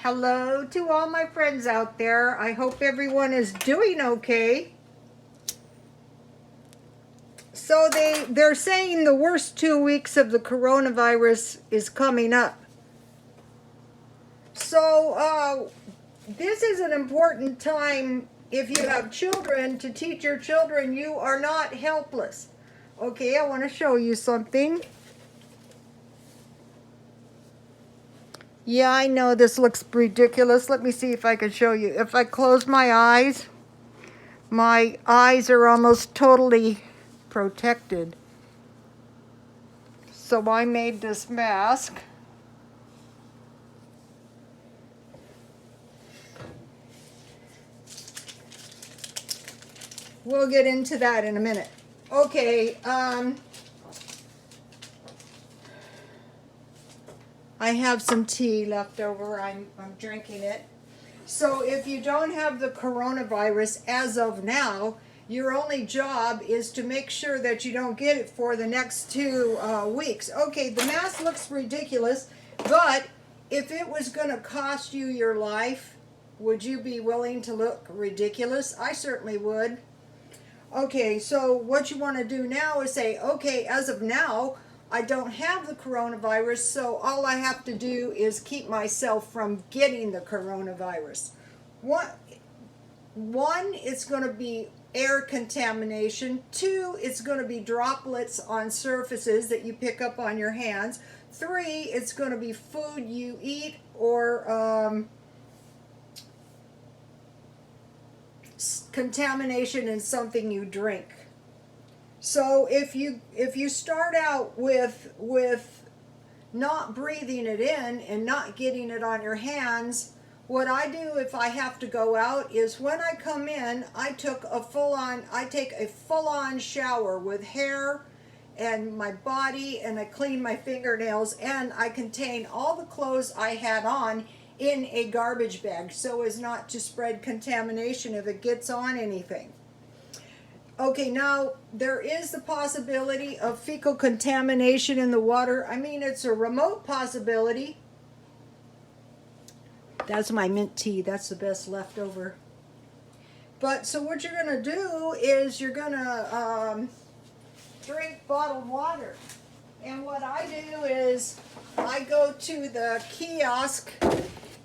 Hello to all my friends out there. I hope everyone is doing okay. So they're saying the worst 2 weeks of the coronavirus is coming up. So this is an important time if you have children to teach your children you are not helpless. Okay, I want to show you something. Yeah, I know this looks ridiculous. Let me see if I can show you. If I close my eyes are almost totally protected. So I made this mask. We'll get into that in a minute. Okay, I have some tea left over. I'm drinking it. So if you don't have the coronavirus as of now, your only job is to make sure that you don't get it for the next 2 weeks. Okay, the mask looks ridiculous, but if it was going to cost you your life, would you be willing to look ridiculous? I certainly would. Okay, so what you want to do now is say, okay, as of now, I don't have the coronavirus, so all I have to do is keep myself from getting the coronavirus. One, it's going to be air contamination. 2, it's going to be droplets on surfaces that you pick up on your hands. 3, it's going to be food you eat or contamination in something you drink. So if you start out with not breathing it in and not getting it on your hands, what I do if I have to go out is when I come in, I take a full-on shower with hair and my body, and I clean my fingernails, and I contain all the clothes I had on in a garbage bag so as not to spread contamination if it gets on anything. Okay, now there is the possibility of fecal contamination in the water. I mean, it's a remote possibility. That's my mint tea. That's the best leftover. But so what you're going to do is you're going to drink bottled water. And what I do is I go to the kiosk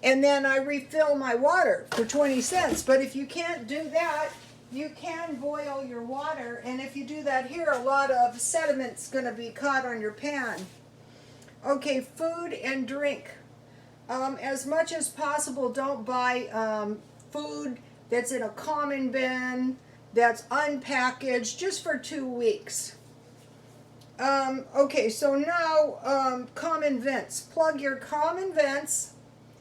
and then I refill my water for 20 cents. But if you can't do that, you can boil your water, and if you do that here, a lot of sediment's going to be caught on your pan. Okay, food and drink. As much as possible, don't buy food that's in a common bin, that's unpackaged, just for 2 weeks. Okay, so now common vents. Plug your common vents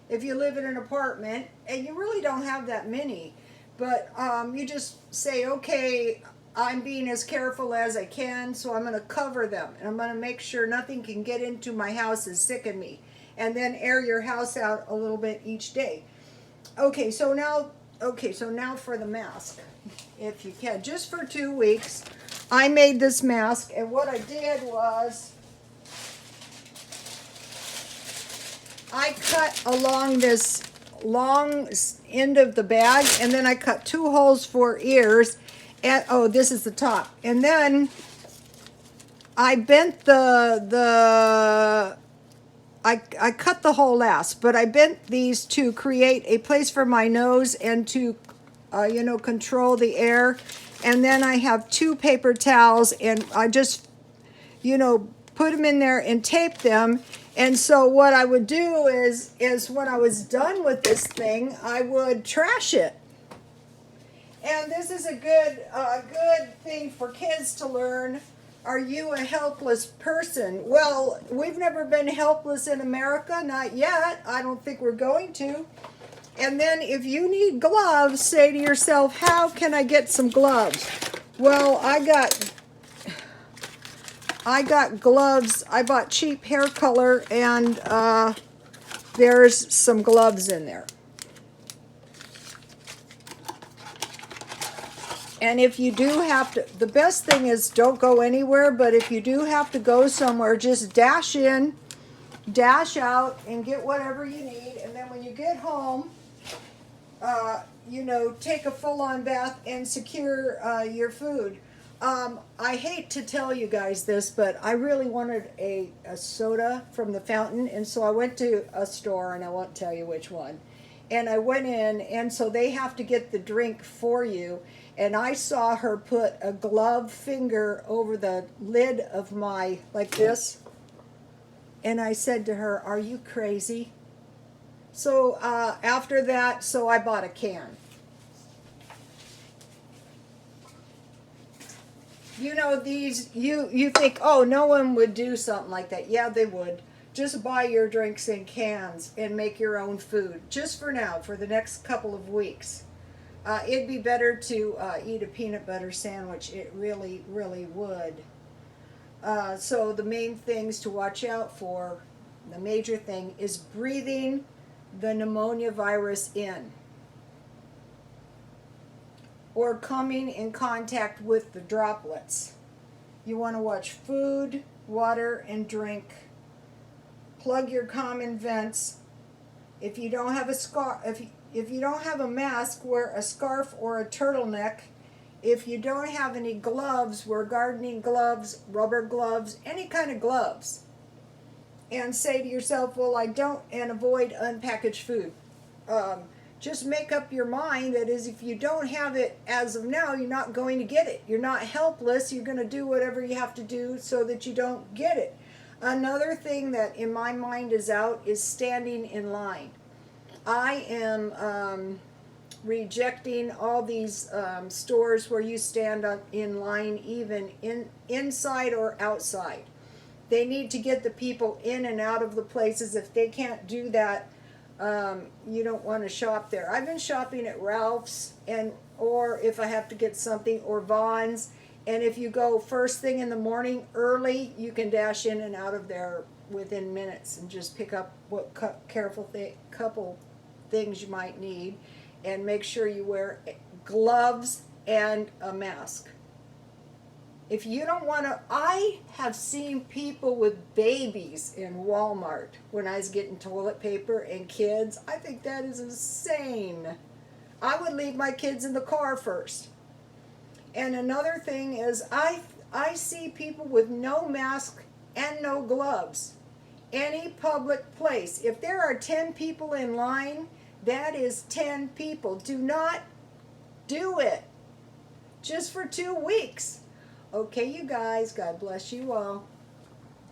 if you live in an apartment, and you really don't have that many. But you just say, okay, I'm being as careful as I can, so I'm going to cover them. And I'm going to make sure nothing can get into my house and sicken me. And then air your house out a little bit each day. Okay, so now for the mask, if you can. Just for 2 weeks, I made this mask. And what I did was I cut along this long end of the bag, and then I cut 2 holes for ears, and oh, this is the top, and then I bent I cut the whole last, but I bent these to create a place for my nose and to control the air. And then I have 2 paper towels, and I just put them in there and tape them. And so what I would do is when I was done with this thing, I would trash it. And this is a good thing for kids to learn. Are you a helpless person? Well, we've never been helpless in America, not yet. I don't think we're going to. And then if you need gloves, say to yourself, how can I get some gloves? Well, I got gloves. I bought cheap hair color, and there's some gloves in there. And if you do have to, the best thing is don't go anywhere, but if you do have to go somewhere, just dash in dash out and get whatever you need, and then when you get home, you know, take a full-on bath and secure your food. I hate to tell you guys this, but I really wanted a soda from the fountain, and so I went to a store, and I won't tell you which one. And I went in, and so they have to get the drink for you. And I saw her put a glove finger over the lid of my, like this. And I said to her, "Are you crazy?" So after that, so I bought a can. You know, these, you think, oh, no one would do something like that. Yeah, they would. Just buy your drinks in cans and make your own food. Just for now, for the next couple of weeks. It'd be better to eat a peanut butter sandwich. It really, really would. So the main things to watch out for, the major thing, is breathing the pneumonia virus in, or coming in contact with the droplets. You want to watch food, water, and drink. Plug your common vents. If you don't have a scarf, if you don't have a mask, wear a scarf or a turtleneck. If you don't have any gloves, wear gardening gloves, rubber gloves, any kind of gloves. And say to yourself, well, I don't, and avoid unpackaged food. Just make up your mind that is, if you don't have it as of now, you're not going to get it. You're not helpless. You're going to do whatever you have to do so that you don't get it. Another thing that in my mind is out is standing in line. I am rejecting all these stores where you stand up in line, even inside or outside. They need to get the people in and out of the places. If they can't do that, you don't want to shop there. I've been shopping at Ralph's, or if I have to get something, or Vaughn's. And if you go first thing in the morning early, you can dash in and out of there within minutes and just pick up what couple things you might need, and make sure you wear gloves and a mask. If you don't want to, I have seen people with babies in Walmart when I was getting toilet paper, and kids. I think that is insane. I would leave my kids in the car first. And another thing is, I see people with no mask and no gloves. Any public place. If there are 10 people in line, that is 10 people. Do not do it. Just for 2 weeks. Okay, you guys, God bless you all.